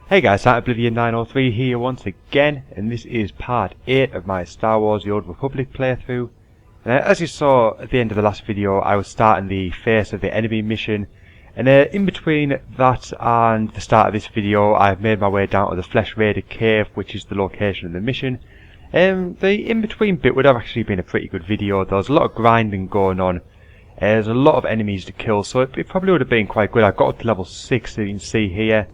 Hey guys, Oblivion903 here once again, and this is part 8 of my Star Wars The Old Republic playthrough. And as you saw at the end of the last video, I was starting the face of the enemy mission, and in between that and the start of this video, I've made my way down to the Flesh Raider Cave, which is the location of the mission. The in-between bit would have actually been a pretty good video. There was a lot of grinding going on. There's a lot of enemies to kill, so it probably would have been quite good. I got up to level 6, as you can see here.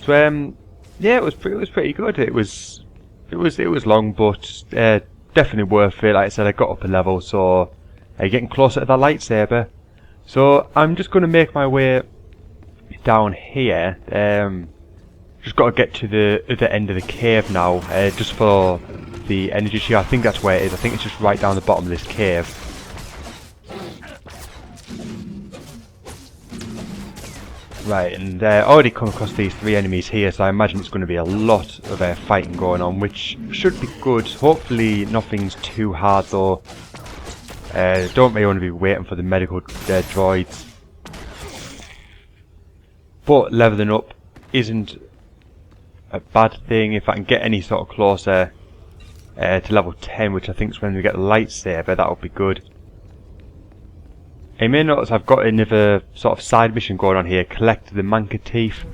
So yeah, it was pretty good. It was long, but definitely worth it. Like I said, I got up a level, so getting closer to that lightsaber. So I'm just going to make my way down here. Just got to get to the end of the cave now, just for the energy shield. I think that's where it is. I think it's just right down the bottom of this cave. Right, and already come across these 3 enemies here, so I imagine it's going to be a lot of fighting going on, which should be good. Hopefully nothing's too hard though. Don't really want to be waiting for the medical droids. But leveling up isn't a bad thing. If I can get any sort of closer to level 10, which I think is when we get the lightsaber, that would be good. You may notice I've got another sort of side mission going on here, collect the Manka Teeth.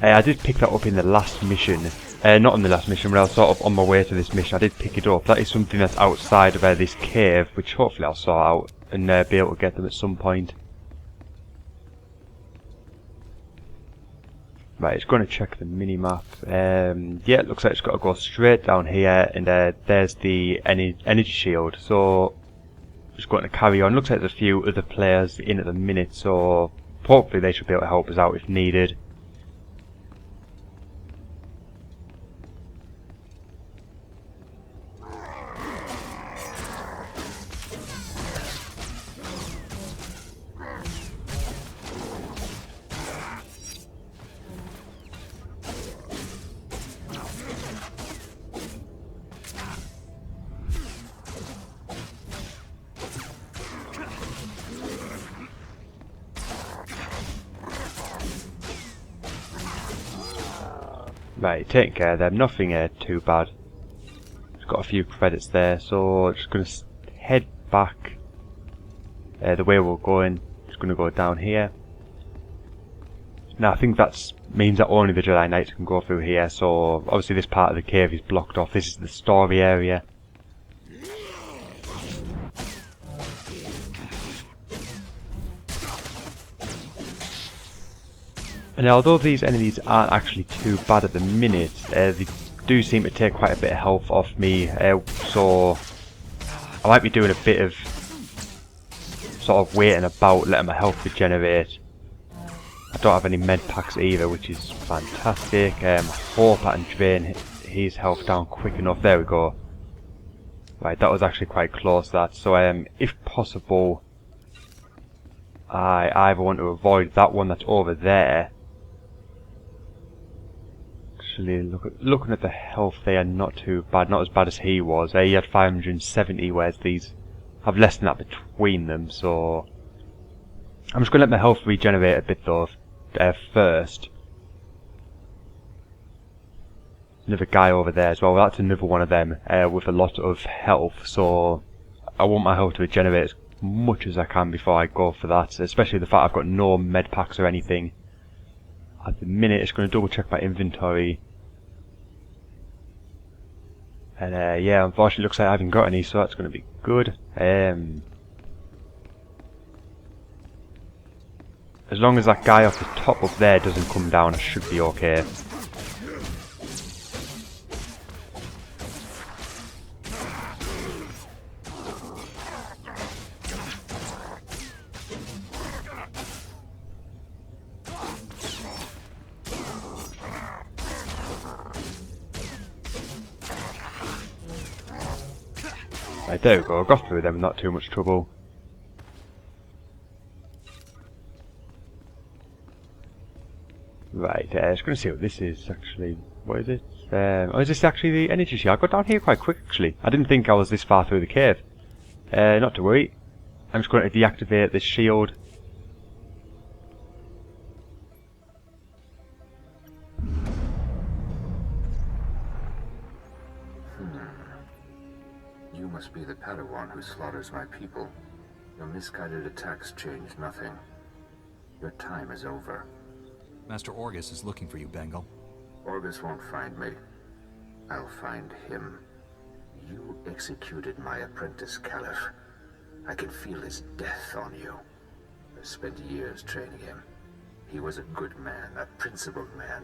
I did pick that up in the last mission, not in the last mission, but I was sort of on my way to this mission. I did pick it up. That is something that's outside of this cave, which hopefully I'll sort out and be able to get them at some point. Right, it's going to check the mini-map. Yeah, it looks like it's got to go straight down here, and there's the energy shield. So, just going to carry on. Looks like there's a few other players in at the minute, so hopefully they should be able to help us out if needed. Right, taking care of them, nothing too bad. Just got a few credits there, so just going to head back the way we're going. Just going to go down here. Now I think that means that only the Jedi Knights can go through here, so obviously this part of the cave is blocked off. This is the story area. And although these enemies aren't actually too bad at the minute, they do seem to take quite a bit of health off me, so I might be doing a bit of sort of waiting about, letting my health regenerate. I don't have any med packs either, which is fantastic. I hope I can drain his health down quick enough. There we go. Right, that was actually quite close, that. So if possible, I either want to avoid that one that's over there. Actually, looking at the health, they are not too bad, not as bad as he was. He had 570, whereas these have less than that between them, so I'm just going to let my health regenerate a bit though, first. Another guy over there as well. That's another one of them with a lot of health, so I want my health to regenerate as much as I can before I go for that, especially the fact I've got no med packs or anything at the minute. It's going to double check my inventory, and yeah, unfortunately it looks like I haven't got any, so that's going to be good. As long as that guy off the top up there doesn't come down, I should be okay. Right, there we go, got through them, not too much trouble. Right, just going to see what this is actually. What is it? Oh, is this actually the energy shield? I got down here quite quick actually. I didn't think I was this far through the cave. Not to worry. I'm just going to deactivate this shield. must be the Padawan who slaughters my people. Your misguided attacks change nothing. Your time is over. Master Orgus is looking for you, Bengal. Orgus won't find me. I'll find him. You executed my apprentice, Caliph. I can feel his death on you. I spent years training him. He was a good man, a principled man.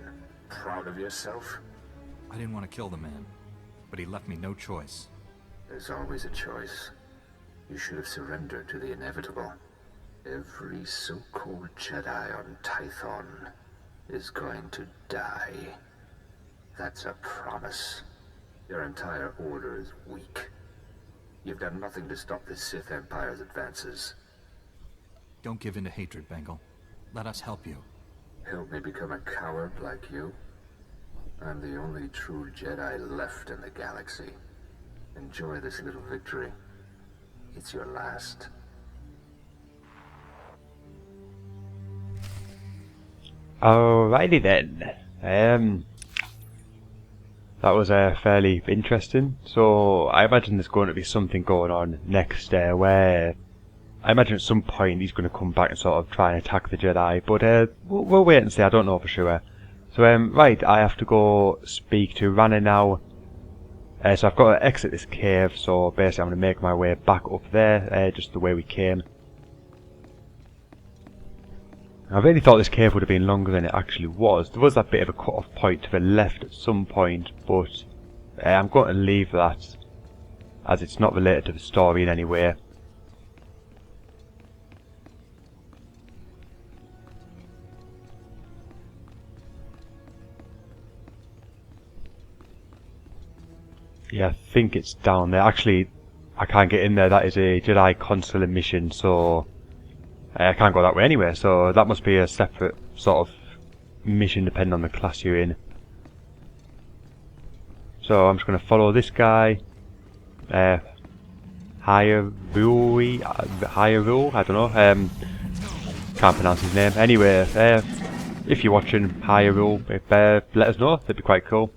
Proud of yourself? I didn't want to kill the man, but he left me no choice. There's always a choice. You should have surrendered to the inevitable. Every so-called Jedi on Tython is going to die. That's a promise. Your entire order is weak. You've done nothing to stop the Sith Empire's advances. Don't give in to hatred, Bengal. Let us help you. Help me become a coward like you? I'm the only true Jedi left in the galaxy. Enjoy this little victory. It's your last. Alrighty then. That was fairly interesting. So I imagine there's going to be something going on next where I imagine at some point he's going to come back and sort of try and attack the Jedi. But we'll wait and see. I don't know for sure. So right, I have to go speak to Rana now. So I've got to exit this cave. So basically I'm going to make my way back up there, just the way we came. I really thought this cave would have been longer than it actually was. There was that bit of a cut-off point to the left at some point, but I'm going to leave that as it's not related to the story in any way. Yeah, I think it's down there. Actually, I can't get in there. That is a Jedi Consular mission, so I can't go that way anyway, so that must be a separate sort of mission depending on the class you're in. So I'm just going to follow this guy, Hyrule, I don't know, can't pronounce his name. Anyway, if you're watching Hyrule, let us know, that'd be quite cool.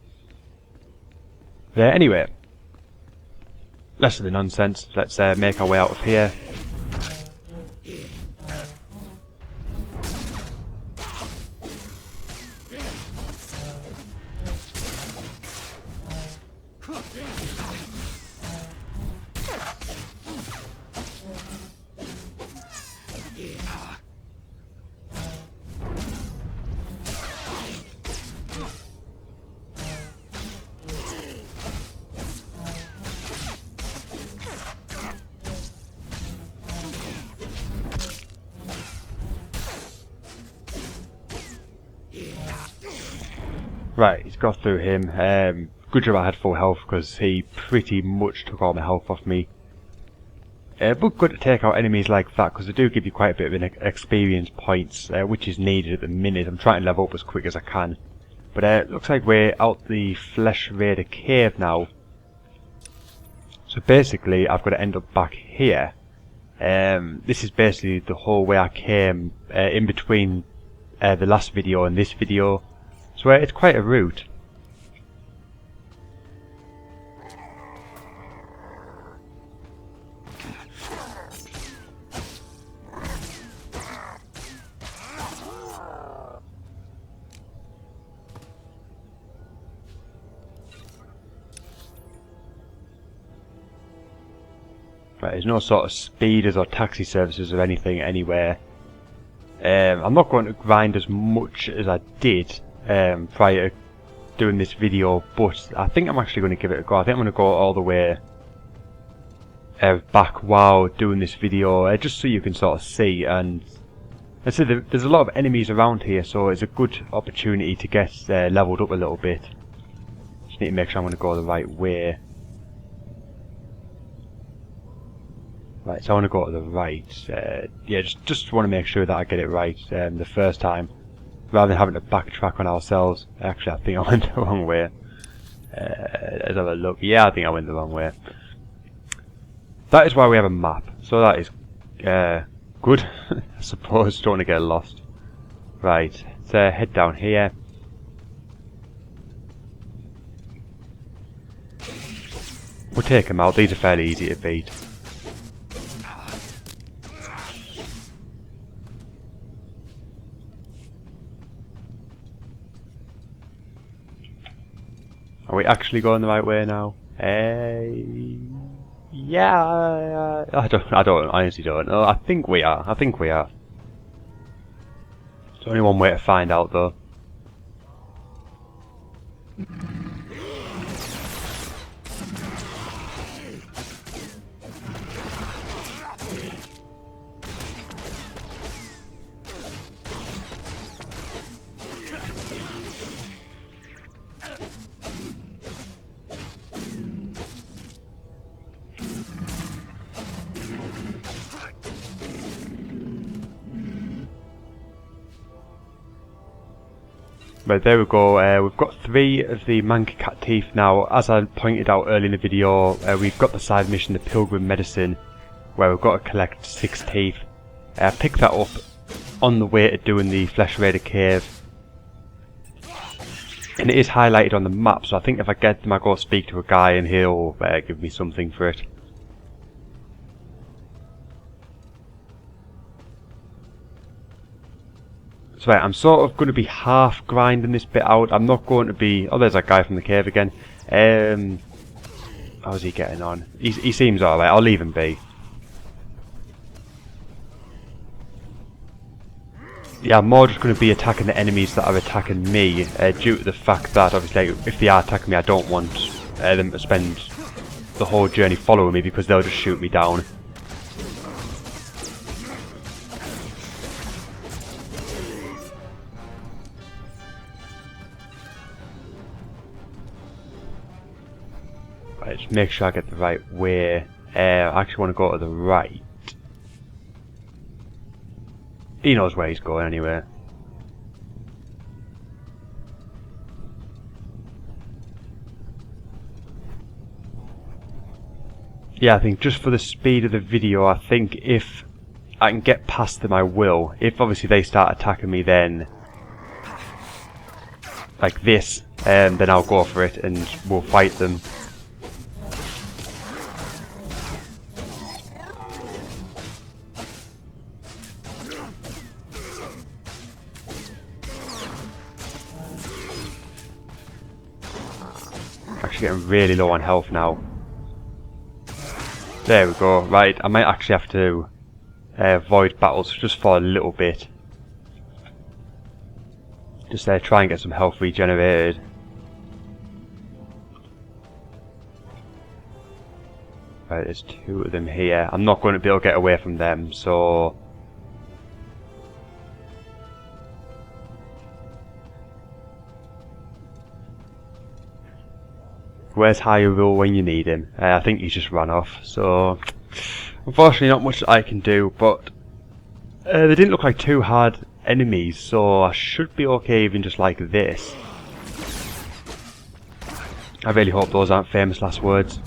Anyway, less of the nonsense, let's make our way out of here. Right, he's got through him. Good job I had full health because he pretty much took all my health off me. But good to take out enemies like that because they do give you quite a bit of experience points, which is needed at the minute. I'm trying to level up as quick as I can. But it looks like we're out the Flesh Raider cave now. So basically I've got to end up back here. This is basically the whole way I came in between the last video and this video. So it's quite a route. Right, there's no sort of speeders or taxi services or anything anywhere. I'm not going to grind as much as I did prior to doing this video, but I think I'm actually going to give it a go. I think I'm going to go all the way back while doing this video, just so you can sort of see. And I said there's a lot of enemies around here, so it's a good opportunity to get leveled up a little bit. Just need to make sure I'm going to go the right way. Right, so I want to go to the right. Yeah, just want to make sure that I get it right the first time, rather than having to backtrack on ourselves. Actually, I think I went the wrong way. Let's have a look. Yeah, I think I went the wrong way. That is why we have a map. So that is good, I suppose. Don't want to get lost. Right, let's head down here. We'll take them out. These are fairly easy to beat. Are we actually going the right way now? Yeah. I honestly don't know. I think we are. There's only one way to find out though. Right, there we go. We've got 3 of the Monkey Cat teeth now. As I pointed out earlier in the video, we've got the side mission, the Pilgrim Medicine, where we've got to collect 6 teeth. I picked that up on the way to doing the Flesh Raider Cave. And it is highlighted on the map, so I think if I get them I go speak to a guy and he'll give me something for it. So right, I'm sort of going to be half grinding this bit out. I'm not going to be... Oh, there's that guy from the cave again. How's he getting on? He seems alright. I'll leave him be. Yeah, I'm more just going to be attacking the enemies that are attacking me, due to the fact that, obviously, if they are attacking me, I don't want them to spend the whole journey following me, because they'll just shoot me down. Right, just make sure I get the right way. I actually want to go to the right. He knows where he's going anyway. Yeah, I think just for the speed of the video, I think if I can get past them, I will. If obviously they start attacking me then, like this, then I'll go for it and we'll fight them. Actually getting really low on health now. There we go. Right, I might actually have to avoid battles just for a little bit. Just try and get some health regenerated. Right, there's 2 of them here. I'm not going to be able to get away from them, so... Where's Hyrule when you need him? I think he's just run off, so... Unfortunately not much that I can do, but... they didn't look like too hard enemies, so I should be okay even just like this. I really hope those aren't famous last words.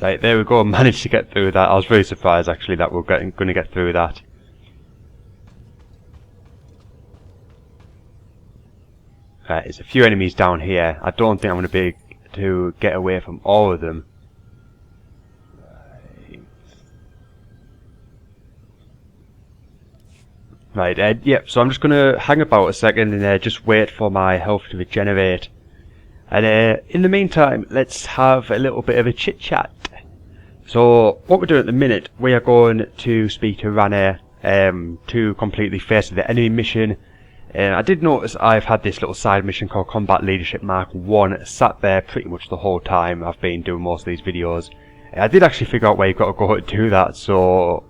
Right, there we go, managed to get through that. I was very surprised actually that we're going to get through that. Right, there's a few enemies down here. I don't think I'm going to be able to get away from all of them. Right, yep, so I'm just going to hang about a second and just wait for my health to regenerate. And in the meantime, let's have a little bit of a chit chat. So what we're doing at the minute, we are going to speak to Rana to complete the Face of the Enemy mission. I did notice I've had this little side mission called Combat Leadership Mark 1 sat there pretty much the whole time I've been doing most of these videos. I did actually figure out where you've got to go to do that, so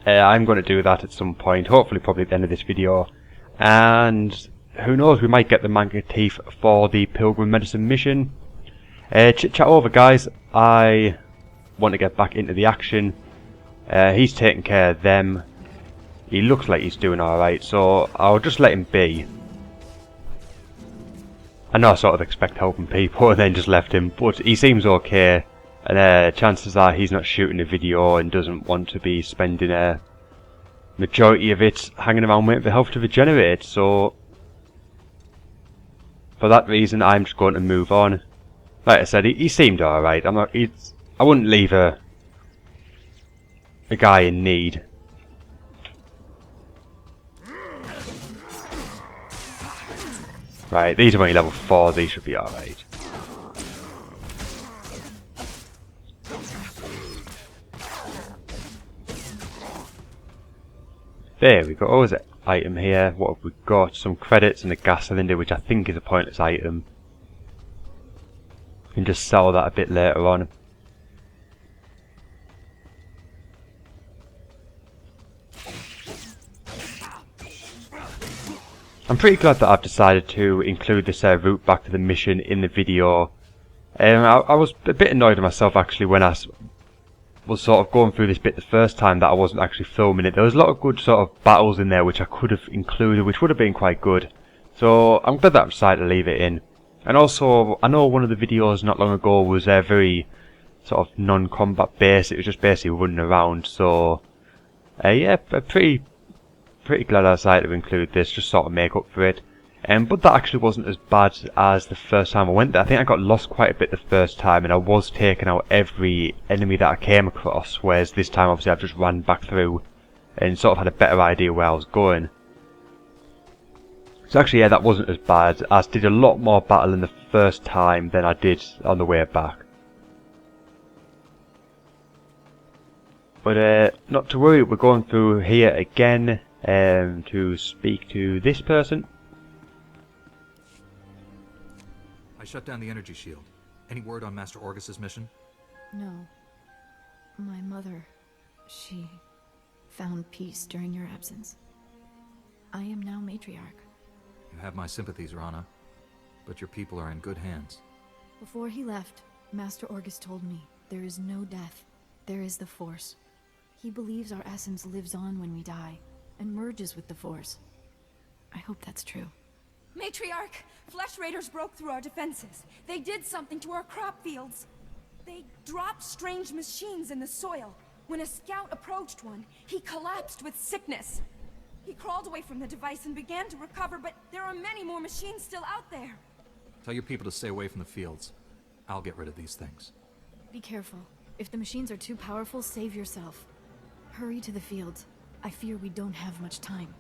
I'm going to do that at some point, hopefully probably at the end of this video. And who knows, we might get the Manga Teeth for the Pilgrim Medicine mission. Chit chat over, guys. I want to get back into the action. He's taking care of them. He looks like he's doing alright, so I'll just let him be. I know I sort of expect helping people and then just left him, but he seems okay. And chances are he's not shooting a video and doesn't want to be spending a majority of it hanging around waiting for health to regenerate. So for that reason, I'm just going to move on. Like I said, he seemed alright. I wouldn't leave a guy in need. Right, these are only level 4, these should be alright. There we go, there's an item here. What have we got? Some credits and a gas cylinder, which I think is a pointless item. We can just sell that a bit later on. I'm pretty glad that I've decided to include this route back to the mission in the video. I was a bit annoyed at myself actually when I was sort of going through this bit the first time that I wasn't actually filming it. There was a lot of good sort of battles in there which I could have included, which would have been quite good. So I'm glad that I've decided to leave it in. And also, I know one of the videos not long ago was very sort of non-combat based. It was just basically running around. So yeah, pretty glad I decided to include this, just sort of make up for it. But that actually wasn't as bad as the first time I went there. I think I got lost quite a bit the first time, and I was taking out every enemy that I came across, whereas this time obviously I've just ran back through and sort of had a better idea where I was going. So actually, yeah, that wasn't as bad. I did a lot more battling the first time than I did on the way back. But not to worry, we're going through here again to speak to this person. I shut down the energy shield. Any word on Master Orgus's mission? No. My mother, she found peace during your absence. I am now matriarch. You have my sympathies, Rana, but your people are in good hands. Before he left, Master Orgus told me there is no death, there is the Force. He believes our essence lives on when we die, and merges with the Force. I hope that's true. Matriarch, Flesh Raiders broke through our defenses. They did something to our crop fields. They dropped strange machines in the soil. When a scout approached one, he collapsed with sickness. He crawled away from the device and began to recover, but there are many more machines still out there. Tell your people to stay away from the fields. I'll get rid of these things. Be careful. If the machines are too powerful, save yourself. Hurry to the fields. I fear we don't have much time.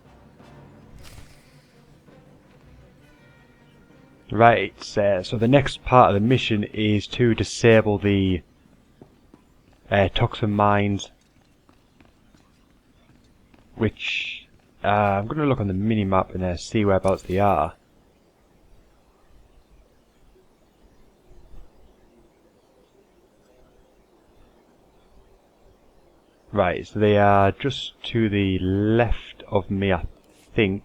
Right, so the next part of the mission is to disable the toxin mines, which I'm going to look on the mini-map and see whereabouts they are. Right, so they are just to the left of me, I think.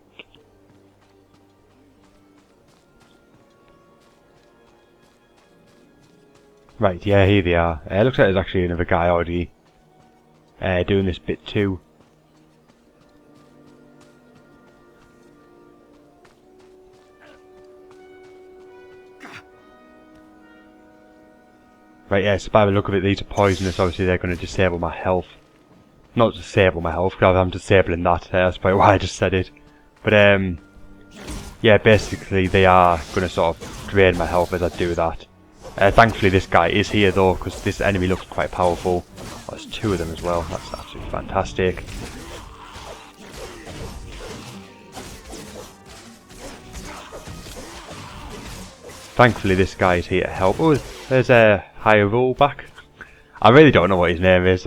Right, yeah, here they are. Looks like there's actually another guy already doing this bit too. Right, yeah, so by the look of it, these are poisonous. Obviously, they're going to disable my health. Not disable my health, because I'm disabling that. That's probably why I just said it. But, yeah, basically, they are going to sort of drain my health as I do that. Thankfully this guy is here though, because this enemy looks quite powerful. Oh, there's two of them as well, that's absolutely fantastic. Thankfully this guy is here to help. Oh, there's a Hyrule back. I really don't know what his name is.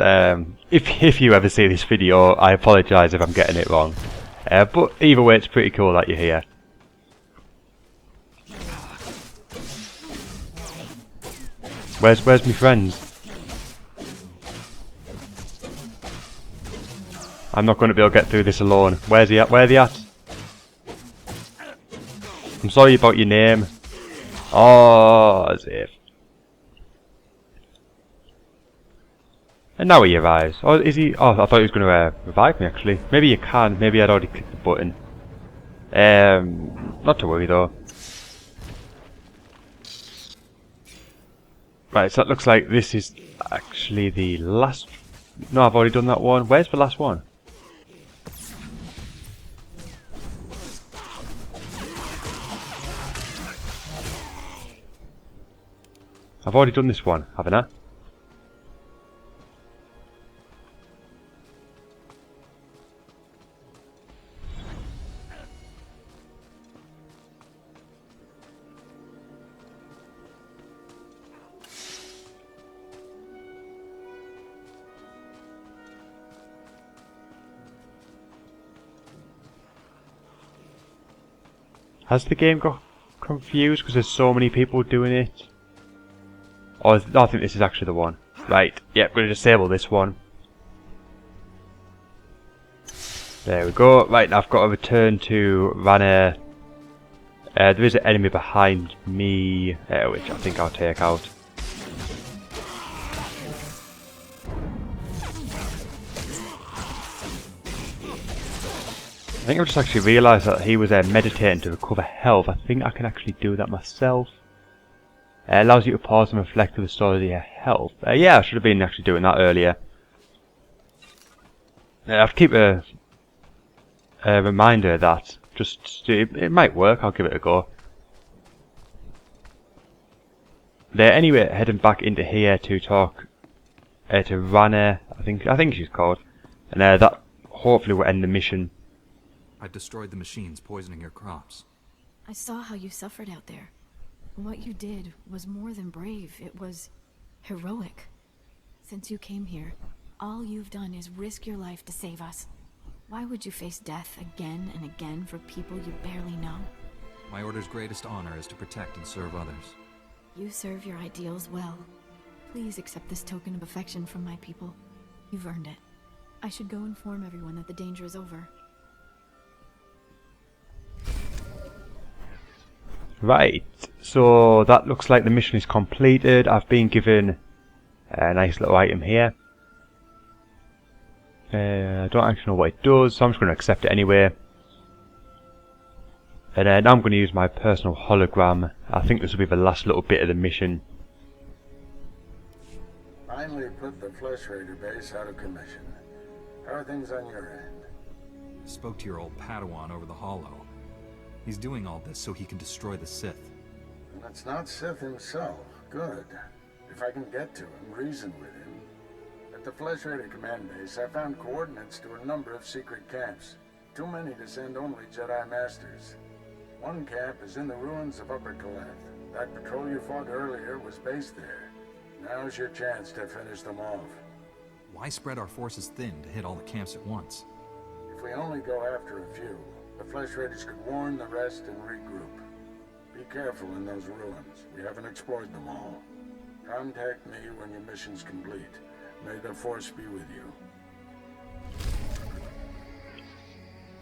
If you ever see this video, I apologise if I'm getting it wrong. But either way, it's pretty cool that you're here. Where's my friends? I'm not going to be able to get through this alone. Where's he at? Where's he at? I'm sorry about your name. Oh, as if. And now he arrives. Oh, is he? Oh, I thought he was going to revive me actually. Maybe you can. Maybe I'd already clicked the button. Not to worry though. Right, so it looks like this is actually the last... No, I've already done that one. Where's the last one? I've already done this one, haven't I? Has the game got confused because there's so many people doing it? Or no, I think this is actually the one. Right, yeah, I'm going to disable this one. There we go. Right, now I've got to return to Ranner. There is an enemy behind me, which I think I'll take out. I think I've just actually realised that he was meditating to recover health. I think I can actually do that myself. It allows you to pause and reflect to restore your health. Yeah, I should have been actually doing that earlier. I have to keep a reminder of that. Just it might work. I'll give it a go. They're anyway heading back into here to talk to Ranner. I think she's called, and that hopefully will end the mission. I destroyed the machines poisoning your crops. I saw how you suffered out there. What you did was more than brave. It was heroic. Since you came here, all you've done is risk your life to save us. Why would you face death again and again for people you barely know? My order's greatest honor is to protect and serve others. You serve your ideals well. Please accept this token of affection from my people. You've earned it. I should go inform everyone that the danger is over. Right, so that looks like the mission is completed. I've been given a nice little item here. I don't actually know what it does, so I'm just going to accept it anyway. And now I'm going to use my personal hologram. I think this will be the last little bit of the mission. Finally put the Flesh Raider base out of commission. How are things on your end? I spoke to your old Padawan over the Hollow. He's doing all this so he can destroy the Sith. And that's not Sith himself. Good. If I can get to him, reason with him. At the Flesh Raider command base, I found coordinates to a number of secret camps. Too many to send only Jedi Masters. One camp is in the ruins of Upper Caleth. That patrol you fought earlier was based there. Now's your chance to finish them off. Why spread our forces thin to hit all the camps at once? If we only go after a few, the Flesh Raiders could warn the rest and regroup. Be careful in those ruins. We haven't explored them all. Contact me when your mission's complete. May the Force be with you.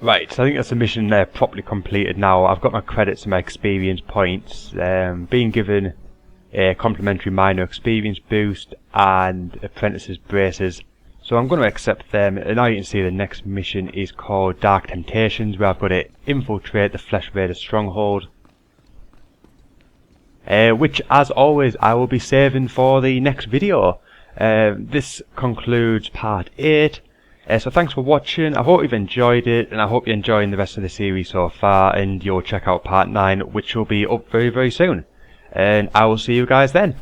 Right, so I think that's the mission there properly completed now. I've got my credits and my experience points. Being given a complimentary minor experience boost and apprentices braces. So I'm going to accept them, and now you can see the next mission is called Dark Temptations, where I've got to infiltrate the Flesh Raider stronghold. Which, as always, I will be saving for the next video. This concludes part 8. So thanks for watching. I hope you've enjoyed it, and I hope you're enjoying the rest of the series so far, and you'll check out part 9, which will be up very, very soon. And I will see you guys then.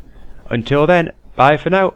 Until then, bye for now.